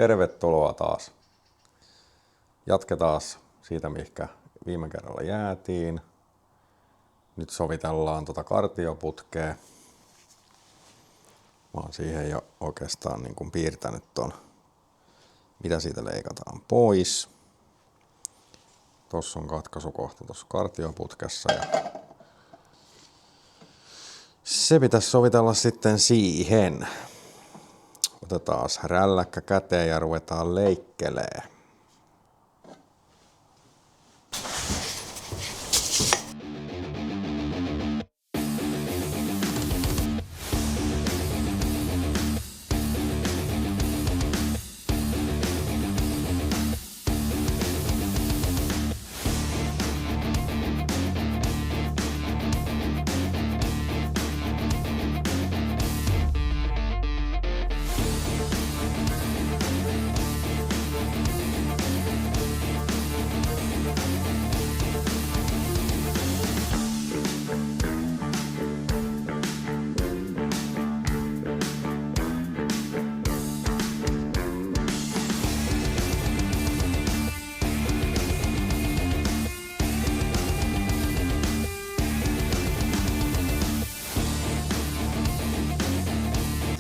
Tervetuloa taas. Jatketaan siitä, mihinkä viime kerralla jäätiin. Nyt sovitellaan kartioputkea. Mä oon siihen jo oikeastaan niin kuin piirtänyt ton, mitä siitä leikataan pois. Tossa on katkaisukohta tuossa kartioputkessa ja se pitäisi sovitella sitten siihen. Otetaan rälläkkä käteen ja ruvetaan leikkelee.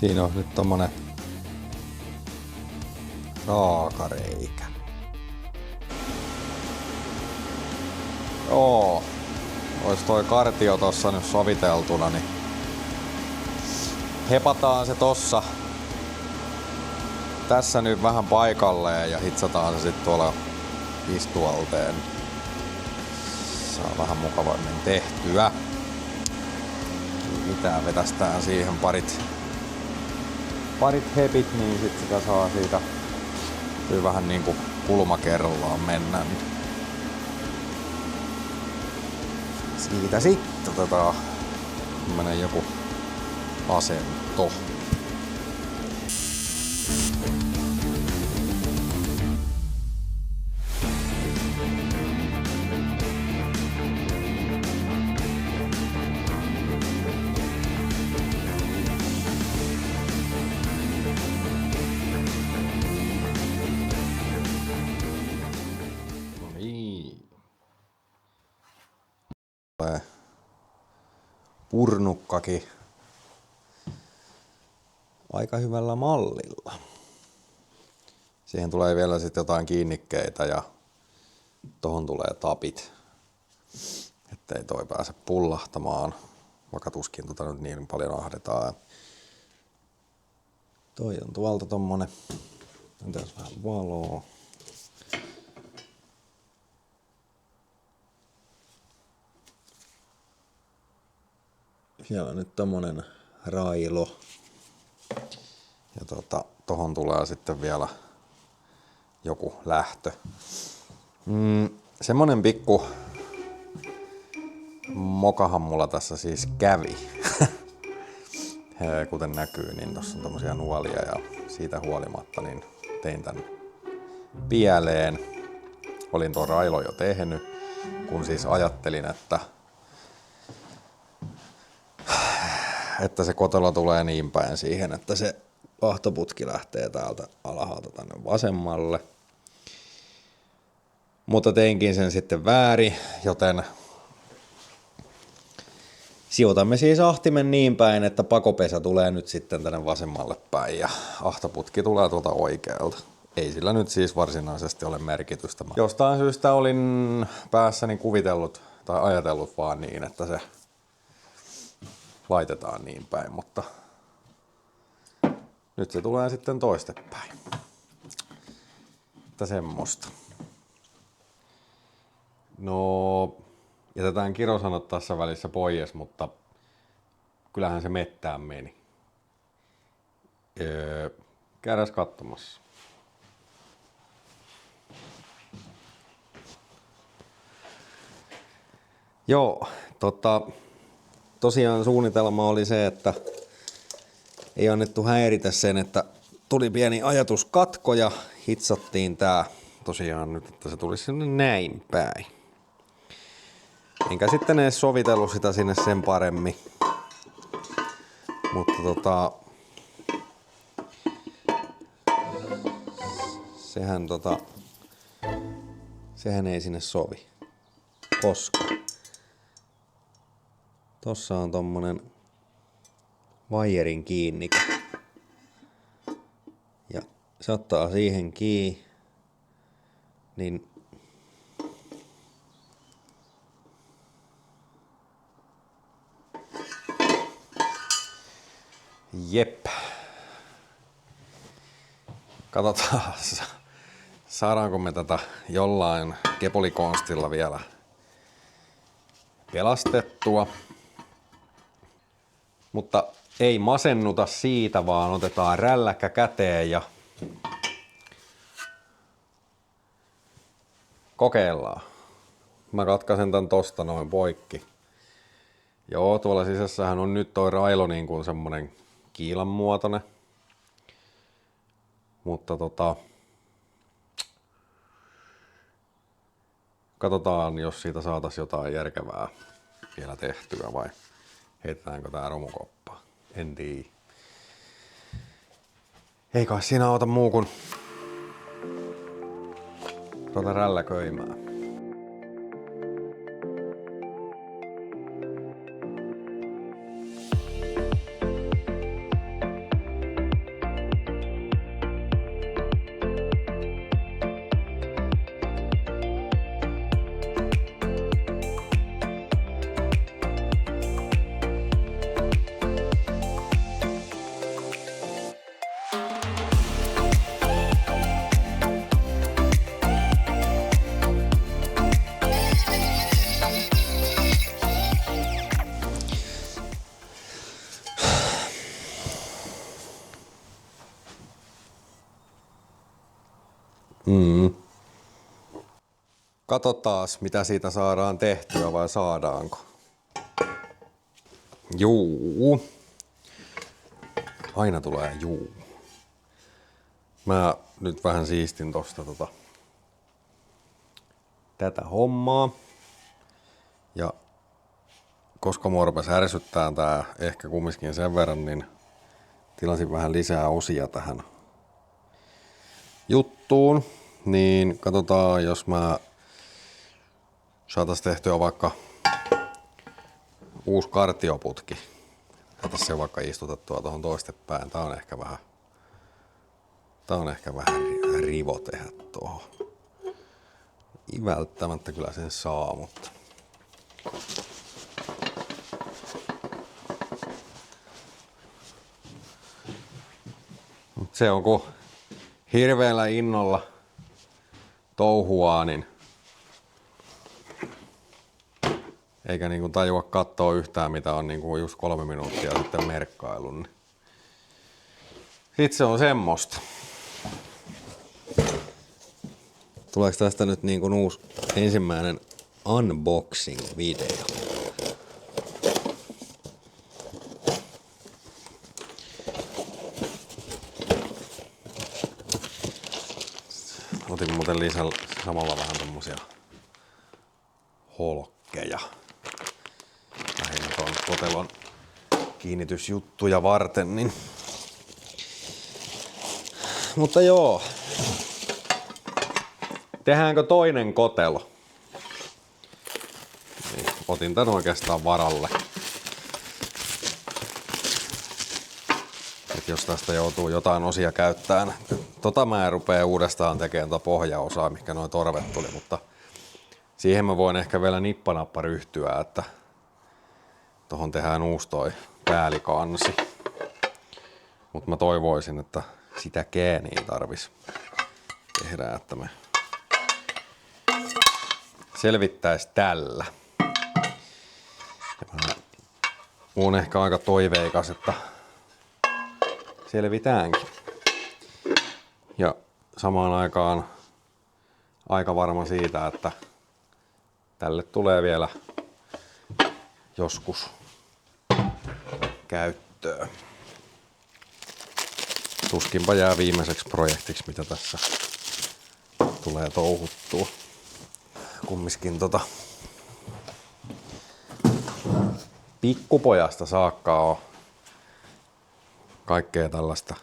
Siinä on nyt tommonen raakareikä. Joo. Ois toi kartio tossa nyt soviteltuna, niin hepataan se tossa tässä nyt vähän paikalleen ja hitsataan se sit tuolla istualteen. Saa vähän mukavammin tehtyä. Mitä vetästään siihen parit hepit, niin sit sitä saa siitä vähän niinku kulmakerrallaan mennä. Siitä sitten otetaan tämmönen joku asento. Purnukkakin aika hyvällä mallilla. Siihen tulee vielä sitten jotain kiinnikkeitä ja tohon tulee tapit, ettei toi pääse pullahtamaan, vaikka tuskin nyt niin paljon ahdetaan. Toi on tuolta tommonen, tässä vähän valoa. Siellä on nyt tommonen railo. Ja tohon tulee sitten vielä joku lähtö. Semmonen pikku mokahan mulla tässä siis kävi. Kuten näkyy, niin tossa on tommosia nuolia ja siitä huolimatta niin tein tän pieleen. Olin tuon railo jo tehnyt, kun siis ajattelin, että se kotelo tulee niin päin siihen, että se ahtoputki lähtee täältä alhaalta tänne vasemmalle. Mutta teinkin sen sitten väärin, joten sijoitamme siis ahtimen niin päin, että pakopesä tulee nyt sitten tänne vasemmalle päin ja ahtoputki tulee tuolta oikealta. Ei sillä nyt siis varsinaisesti ole merkitystä. Jostain syystä olin päässäni kuvitellut tai ajatellut vaan niin, että se laitetaan niin päin, mutta nyt se tulee sitten toistepäin. Että semmoista. No, jätetään kirosanat tässä välissä pois, mutta kyllähän se mettään meni. Käydään katsomassa. Joo, tosiaan suunnitelma oli se, että ei annettu häiritä sen, että tuli pieni ajatuskatko ja hitsattiin tää tosiaan nyt, että se tulisi sinne näin päin. Enkä sitten edes sovitellut sitä sinne sen paremmin. Mutta sehän ei sinne sovi. Koska tossa on tommonen vaijerin kiinnikä. Ja se ottaa siihen kiinni, niin jep. Katsotaan, saadaanko me tätä jollain kepulikonstilla vielä pelastettua. Mutta ei masennuta siitä, vaan otetaan rälläkkä käteen ja kokeillaan. Mä katkaisen tän tosta noin poikki. Joo, tuolla sisässähän on nyt toi railo niin kuin semmonen kiilan muotoinen. Mutta katsotaan, jos siitä saatais jotain järkevää vielä tehtyä vai heitetäänkö tää romukoppaan. En tiedä. Ei kai siinä auta muu kuin ruveta rälläköimään. Katsotaas, mitä siitä saadaan tehtyä vai saadaanko. Juu. Aina tulee juu. Mä nyt vähän siistin tosta tätä hommaa. Ja koska mua rupesi ärsyttää tää ehkä kumminkin sen verran, niin tilasin vähän lisää osia tähän juttuun. Niin katsotaan, jos mä saatais tehtyä vaikka uusi kartioputki. Saatais se vaikka istutettua tuohon toistepäin. Tää on ehkä vähän rivo tehdä tuohon. Ei välttämättä kyllä sen saa, mutta se on kun hirveällä innolla touhuaa, niin eikä niinku tajua katsoa yhtään, mitä on niinku just 3 minuuttia sitten merkkailun. Niin sit se on semmoista. Tuleeko tästä nyt niinku uusi ensimmäinen unboxing-video? Otin muuten lisällä samalla vähän tommosia holkkeja. Lähinnä ton kotelon kiinnitysjuttuja varten, niin. Mutta joo. Tehdäänkö toinen kotelo? Niin, otin tän oikeastaan varalle. Et jos tästä joutuu jotain osia käyttämään. Mä en rupea uudestaan tekemään pohjaosaa, mikä noin torvet tuli, mutta siihen mä voin ehkä vielä nippanappa ryhtyä, että tohon tehdään uusi toi päällikansi. Mut mä toivoisin, että sitäkään ei tarvis tehdä, että me selvittäis tällä. Ja mä oon ehkä aika toiveikas, että selvitäänkin. Ja samaan aikaan aika varma siitä, että tälle tulee vielä joskus käyttöön. Tuskinpa jää viimeiseksi projektiksi, mitä tässä tulee touhuttua. Kumminkin pikkupojasta saakka on kaikkea tällaista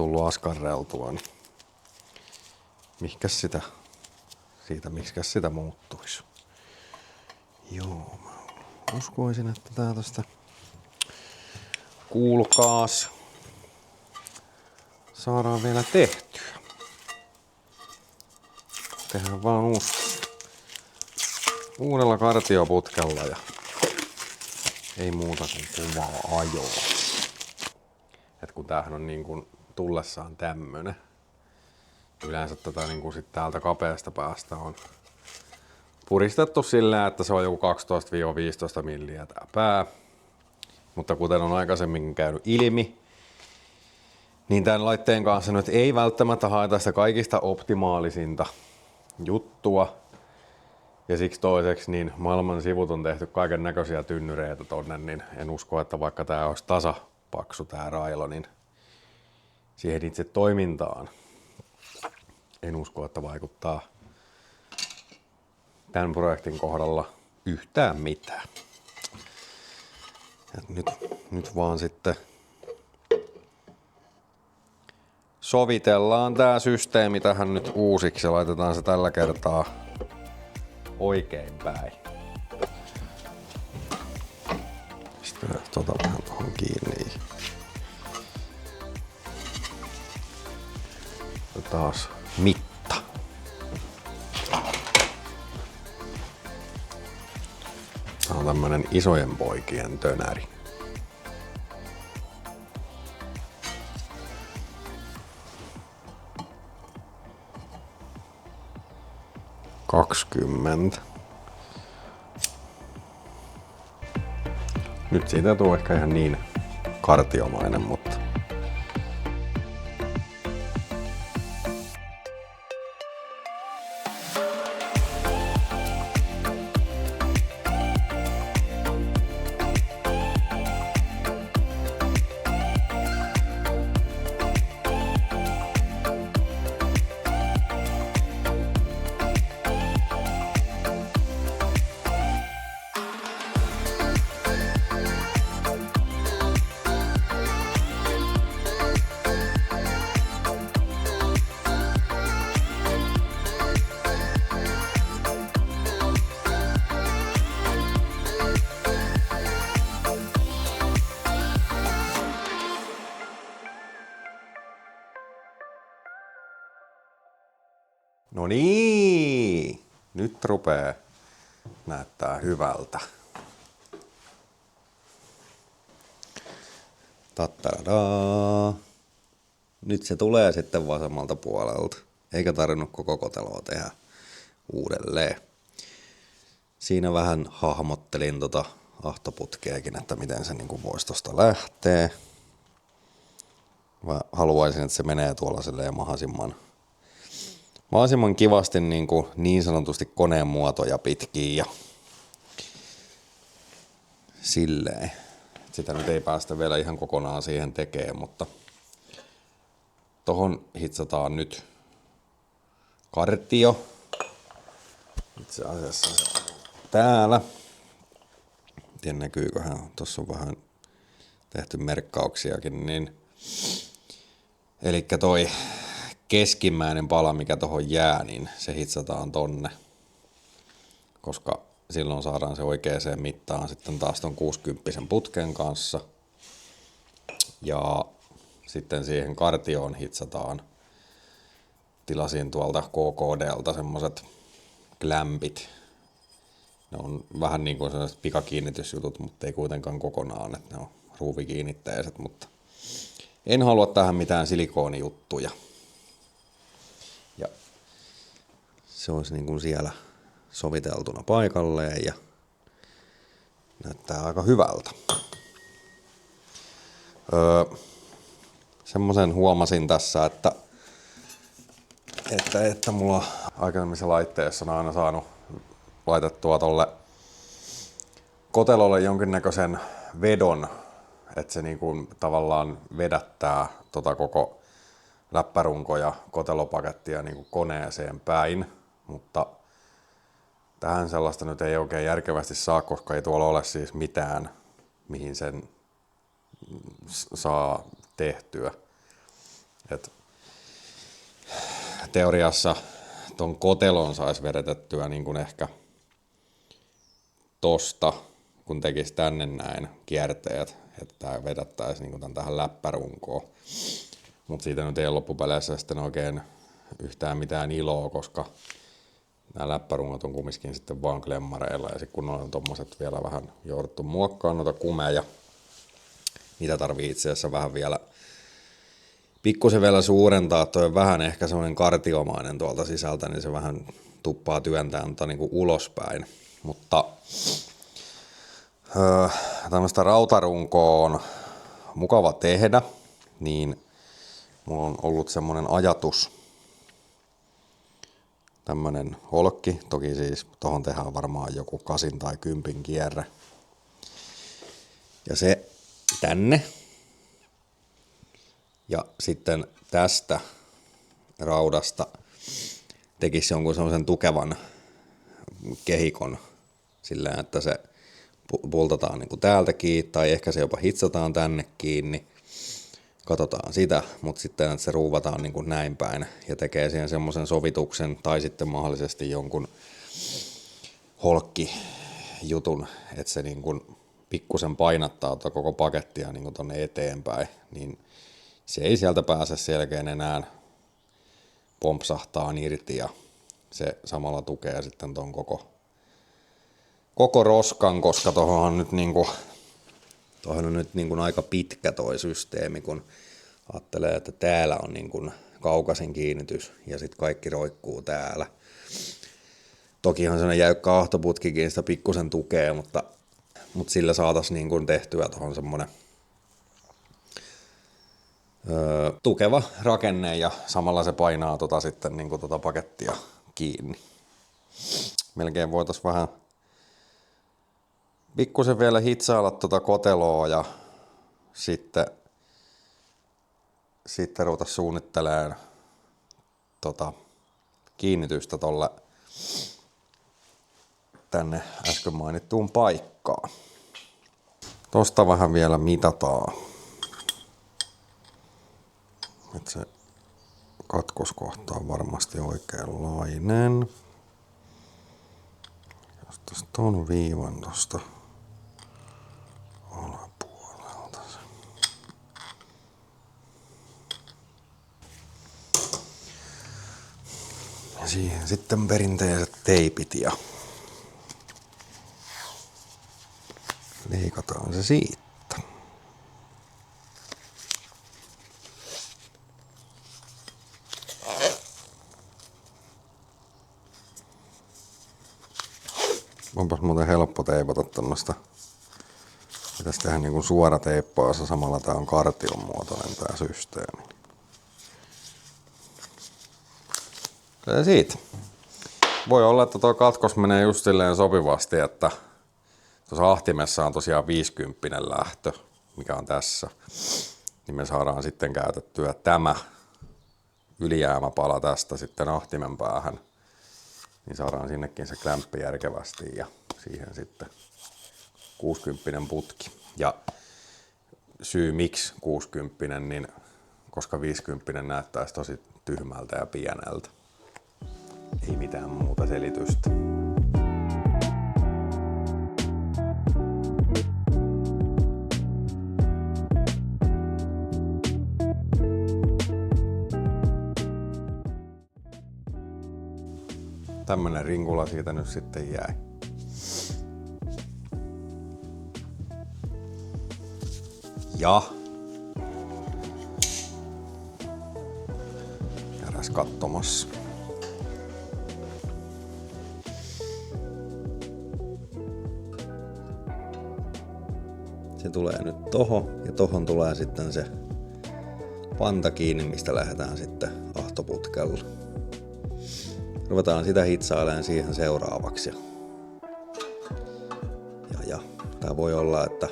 tullut askarreltua, niin miksikäs sitä muuttuisi. Joo, mä uskoisin, että tää tästä kuulkaas saadaan vielä tehtyä. Tehdään vaan uudella kartioputkella ja ei muuta kuin kuvaa ajoa. Et kun tämähän on niin kuin tullessaan tämmönen. Yleensä tätä niin kuin sit täältä kapeasta päästä on puristettu sillä, että se on joku 12-15 milliä tää pää. Mutta kuten on aikaisemmin käynyt ilmi, niin tämän laitteen kanssa nyt ei välttämättä haeta sitä kaikista optimaalisinta juttua. Ja siksi toiseksi niin maailman sivut on tehty kaiken näköisiä tynnyreitä tonne, niin en usko, että vaikka tää olisi tasapaksu tää railo, niin siihen itse toimintaan en usko, että vaikuttaa tämän projektin kohdalla yhtään mitään. Ja nyt vaan sitten sovitellaan tää systeemi tähän nyt uusiksi ja laitetaan se tällä kertaa oikein päin. Sitten vähän tuohon kiinni. Ja taas mitta. Tää on tämmönen isojen poikien tönäri. Nyt siitä tuu ehkä ihan niin kartiomainen, mutta no niin, nyt rupee näyttää hyvältä. Tattaradaa. Nyt se tulee sitten vasemmalta puolelta, eikä tarvinnut koko koteloa tehdä uudelleen. Siinä vähän hahmottelin ahtoputkeakin, että miten se niinku voisi tosta lähteä. Mä haluaisin, että se menee tuolla silleen mahdollisimman kivasti niin sanotusti koneen muotoja pitkin ja silleen. Sitä nyt ei päästä vielä ihan kokonaan siihen tekemään, mutta tohon hitsataan nyt kartio. Itse asiassa se on täällä. Tiedän näkyyköhän, tossa on vähän tehty merkkauksiakin, niin elikkä toi keskimmäinen pala, mikä tohon jää, niin se hitsataan tonne, koska silloin saadaan se oikeaan mittaan sitten taas ton 60 putken kanssa. Ja sitten siihen kartioon hitsataan. Tilasin tuolta KKDlta semmoset klämpit. Ne on vähän niin kuin sellaiset pikakiinnitysjutut, mutta ei kuitenkaan kokonaan, että ne on ruuvikiinnitteiset, mutta en halua tähän mitään silikoonijuttuja. Ja se olisi niin kuin siellä soviteltuna paikalleen ja näyttää aika hyvältä. Semmoisen huomasin tässä, että mulla aikaisemmissa laitteissa on aina saanut laitettua tolle kotelolle jonkinnäköisen vedon, että se niinku tavallaan vedättää koko läppärunko ja kotelopakettia niinku koneeseen päin, mutta tähän sellaista nyt ei oikein järkevästi saa, koska ei tuolla ole siis mitään, mihin sen saa tehtyä. Et teoriassa ton kotelon saisi vedetettyä niin kuin ehkä tosta, kun tekisi tänne näin kierteet, että tää vedettäisiin niin kuin tän tähän läppärunkoon. Mutta siitä nyt ei ole loppupeleissä sitten oikein yhtään mitään iloa, koska nämä läppärungot on kumminkin sitten vaan klemmareilla ja sitten kun on tommoset vielä vähän jouduttu muokkaamaan noita kumeja, niitä tarvii itse asiassa vähän vielä pikkusen vielä suurentaa, toi on vähän ehkä semmoinen kartiomainen tuolta sisältä, niin se vähän tuppaa työntää niinku ulospäin, mutta tämmöistä rautarunkoa on mukava tehdä, niin mulla on ollut semmoinen ajatus, tämmönen holkki, toki siis tohon tehdään varmaan joku 8 tai 10 kierre. Ja se tänne. Ja sitten tästä raudasta tekisi jonkun semmoisen tukevan kehikon silleen, että se pultataan niin kuin täältä kiinni tai ehkä se jopa hitsataan tänne kiinni. Katsotaan sitä, mutta sitten että se ruuvataan niin kuin näin päin ja tekee siihen semmoisen sovituksen tai sitten mahdollisesti jonkun holkkijutun, että se niin kuin pikkusen painattaa koko pakettia niin kuin tonne eteenpäin, niin se ei sieltä pääse selkeän enää pompsahtaa irti ja se samalla tukee sitten ton koko roskan, koska tohon on nyt aika pitkä toi systeemi, kun ajattelee, että täällä on niin kuin kaukaisin kiinnitys ja sitten kaikki roikkuu täällä. Tokihan sellainen jäykkä ahtoputkikin sitä pikkusen tukee, mutta sillä saataisiin niin kuin tehtyä tuohon semmoinen tukeva rakenne ja samalla se painaa sitten niin kuin pakettia kiinni. Melkein voitaisiin vähän pikkusen vielä hitsailla koteloa ja sitten ruveta suunnittelemaan kiinnitystä tolle tänne äsken mainittuun paikkaan. Tosta vähän vielä mitataan. Että se katkoskohta on varmasti oikeanlainen. Jos tosta ton viivan tosta alapuolelta se. Ja siihen sitten perinteiset teipit ja leikataan se siitä. Onpas muuten helppo teipata tämmöstä. Pitäisi tehdä niin kuin suora teippaus ja samalla tää on kartion muotoinen tää systeemi. Ja siitä. Voi olla, että tuo katkos menee just silleen sopivasti, että tuossa ahtimessa on tosiaan 50 lähtö, mikä on tässä. Niin me saadaan sitten käytettyä tämä ylijäämäpala tästä sitten ahtimen päähän. Niin saadaan sinnekin se klämppi järkevästi ja siihen sitten 60 putki. Ja syy miksi 60, niin koska 50 näyttäisi tosi tyhmältä ja pieneltä. Ei mitään muuta selitystä. Tämmönen rinkula siitä nyt sitten jäi. Ja käräs katsomassa. Se tulee nyt tohon ja tohon tulee sitten se panta kiinni, mistä lähdetään sitten ahtoputkella. Ruvetaan sitä hitsailemaan siihen seuraavaksi. Ja tää voi olla, että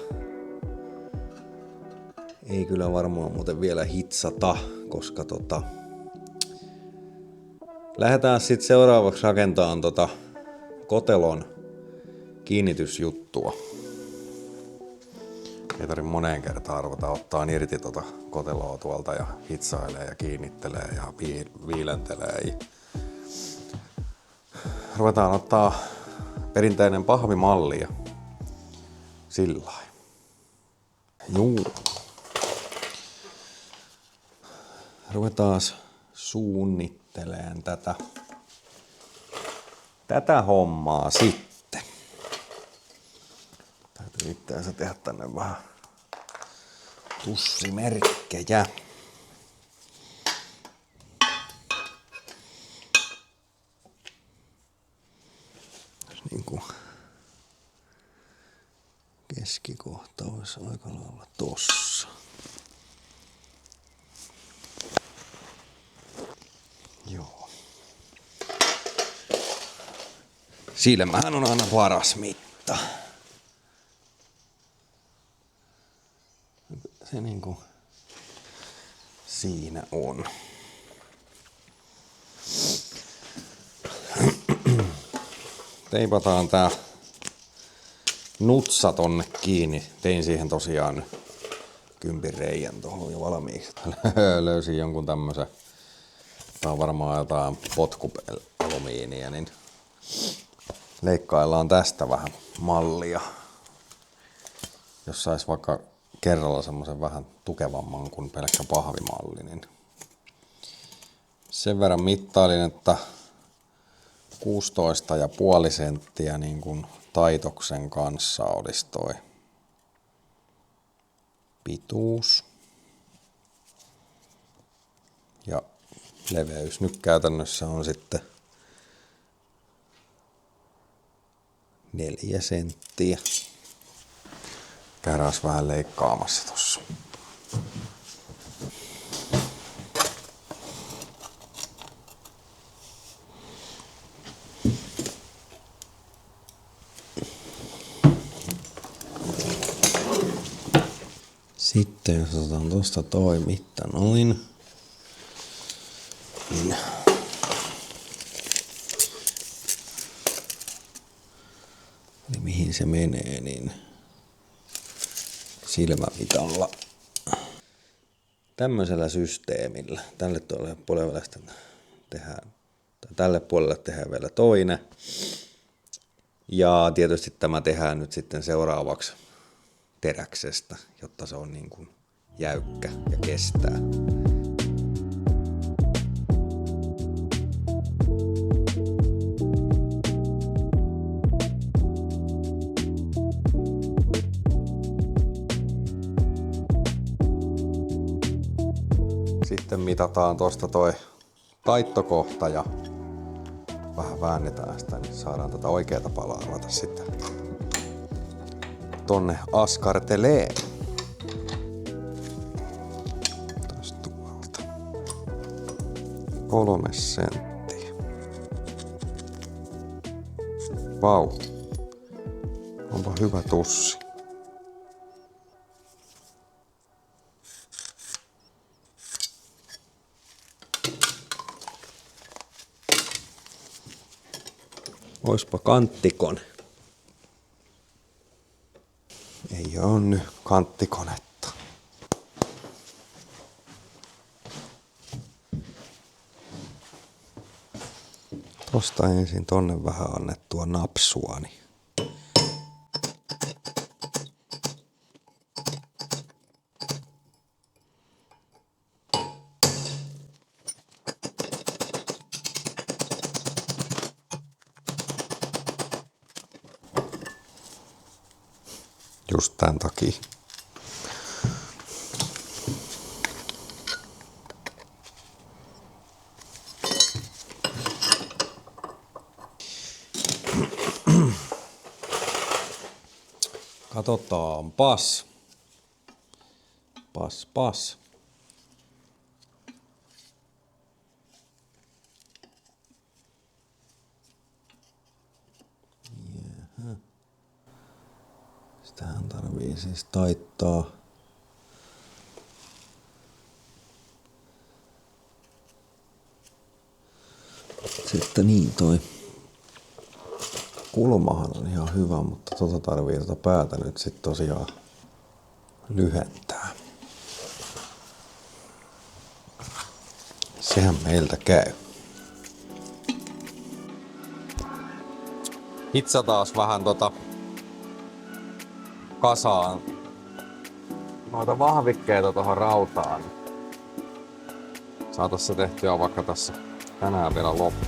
ei kyllä varmaan muuten vielä hitsata, koska lähdetään sitten seuraavaksi rakentamaan kotelon kiinnitysjuttua. Ei tarvitse moneen kertaan ruveta ottaa irti tuota koteloa tuolta ja hitsailee ja kiinnittelee ja viilentelee. Ruvetaan ottaa perinteinen pahvimalli ja sillain. Juu. Ruvetaan suunnitteleen tätä hommaa sitten. Täytyy itseänsä tehdä tänne vähän tussimerkkejä. Niinku keskikohta olisi aika lailla tossa. Joo. Silmähän on aina paras mitta. Se niinku siinä on. Teipataan tää nutsa tonne kiinni. Tein siihen tosiaan kympin reijän tuohon jo valmiiksi. Löysin jonkun tämmösen. Tää on varmaan jotain potkualumiinia, niin leikkaillaan tästä vähän mallia. Jos sais vaikka kerralla semmosen vähän tukevamman kuin pelkkä pahvimalli, niin sen verran mittailin, että 16,5 senttiä niin kuin taitoksen kanssa olisi toi pituus. Ja leveys nyt käytännössä on sitten 4 senttiä. Käydään vähän leikkaamassa tossa. Sitten jos otetaan tosta toi mitta noin, niin eli mihin se menee, niin silmämitalla. Tämmöisellä systeemillä tälle puolelle tehdään, tai tälle puolelle tehdään vielä toinen. Ja tietysti tämä tehdään nyt sitten seuraavaksi teräksestä, jotta se on niin kuin jäykkä ja kestää. Sitten mitataan tuosta toi taittokohta ja vähän väännetään sitä, niin saadaan tätä oikeata palaa ruveta sitten tonne askarteleen. Tästä tuolta. 3 senttiä. Vau. Onpa hyvä tussi. Oispa kanttikone. Ei oo nyt kanttikonetta. Tosta ensin tonne vähän annettua napsua, niin just tän takia. Katsotaanpas. Pas. Jaha. Sitähän tarvii siis taittaa. Sitten niin toi kulmahan on ihan hyvä, mutta tarvii päätä nyt sit tosiaan lyhentää. Sehän meiltä käy. Hitsa taas vähän kasaan noita vahvikkeita tuohon rautaan. Saatais se tehtyä vaikka tässä tänään vielä loppu.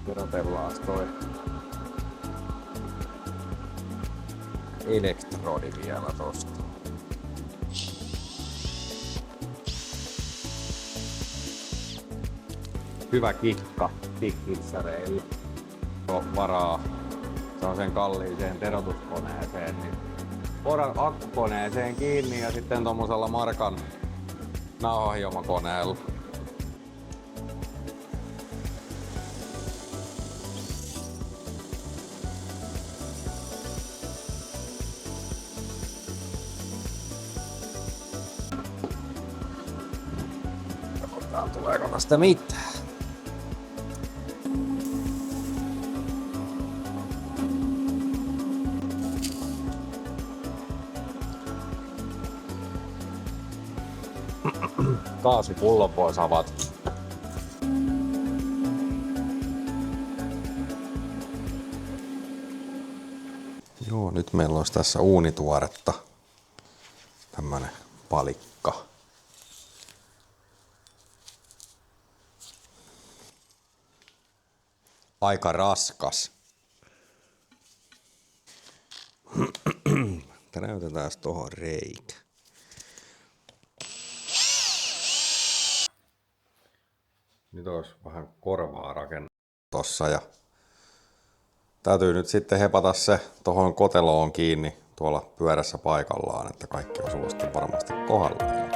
Erotellaan toi elektrodi vielä tosta. Hyvä kikka hitsareille. On varaa sen kalliiseen terotuskoneeseen, niin poran akkukoneeseen kiinni ja sitten tommosella markan nauhahiomakoneella. Katsotaan tuleeko tästä mitään. Kaasupullon pois avata. Joo, nyt meillä olisi tässä uunituoretta. Tämmönen palikka. Aika raskas. Näytetään tohon reikä. Nyt olisi vähän korvaa rakennettu tossa ja täytyy nyt sitten hepata se tohon koteloon kiinni tuolla pyörässä paikallaan, että kaikki osuu sitten varmasti kohdalleen.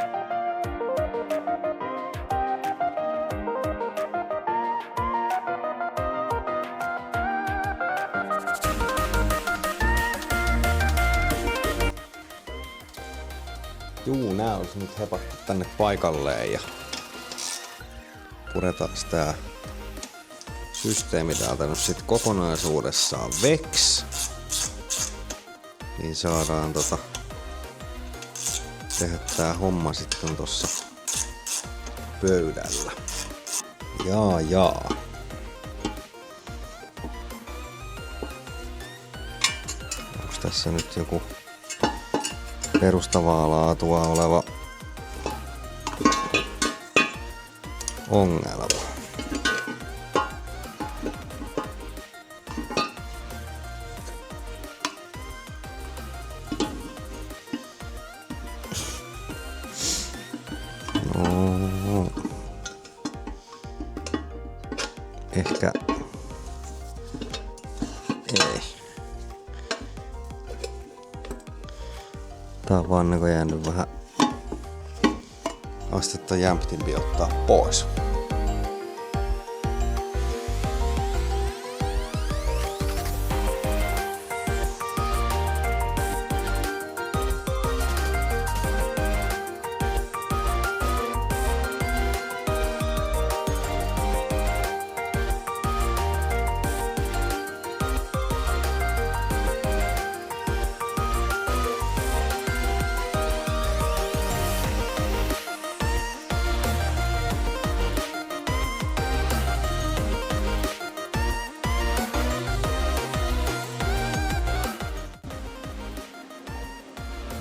Juu, nää olisi nyt hepattu tänne paikalleen ja puretaan tää systeemi täältä nyt sit kokonaisuudessaan veks. Niin saadaan tehdä tää homma sitten tossa pöydällä. Jaa. Onks tässä nyt joku perustavaa laatua oleva ongelma? No, ehkä ei. Tää on vaan niinku jäänyt vähän astetta jämptimpi ottaa pois.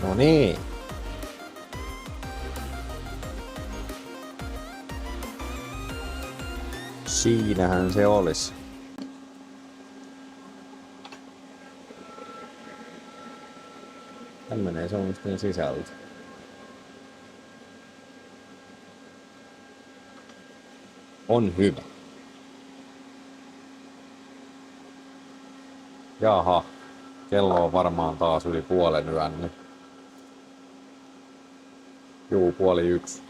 No niin. Siinähän se olisi. Tämmönen se on sitten sisältö. On hyvä. Jaha. Kello on varmaan taas yli puolen yön nyt. Juu, 12:30.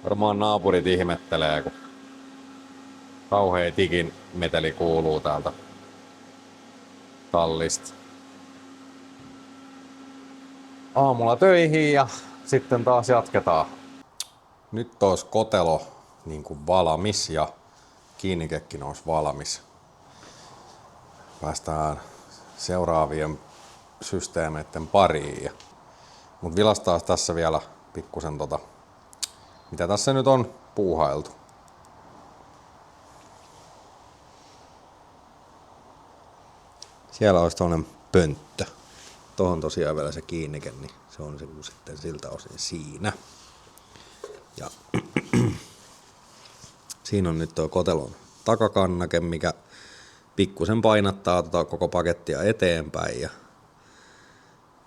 Varmaan naapurit ihmettelee, kun kauhea tikin meteli kuuluu täältä tallista. Aamulla töihin ja sitten taas jatketaan. Nyt olisi kotelo niin kuin valmis ja kiinnikekin olisi valmis. Päästään seuraavien systeemeiden pariin. Mut vilastaa tässä vielä pikkusen mitä tässä nyt on puuhailtu. Siellä olisi toinen pönttö. Tuohon tosiaan vielä se kiinnike, niin se on se sitten siltä osin siinä. Ja siinä on nyt tuo kotelon takakannake, mikä pikkusen painattaa koko pakettia eteenpäin. Ja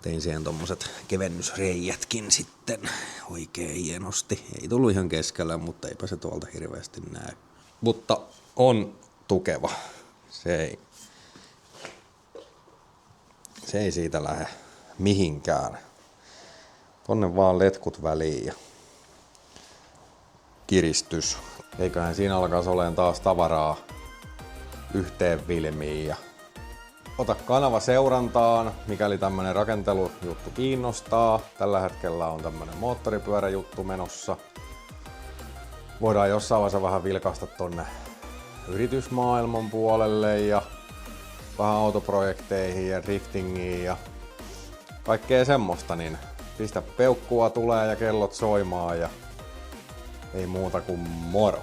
tein siihen tommoset kevennysreijätkin sitten oikein hienosti. Ei tullut ihan keskellä, mutta eipä se tuolta hirveästi näy. Mutta on tukeva. Se ei siitä lähde mihinkään. Tonne vaan letkut väliin ja kiristys. Eiköhän siinä alkaisi olemaan taas tavaraa yhteen vilmiin. Ja ota kanava seurantaan, mikäli tämmönen rakentelujuttu kiinnostaa. Tällä hetkellä on tämmönen moottoripyöräjuttu menossa. Voidaan jossain vaiheessa vähän vilkaista tonne yritysmaailman puolelle ja vähän autoprojekteihin ja driftingiin ja kaikkea semmoista, niin pistä peukkua tulee ja kellot soimaan ja ei muuta kuin moro!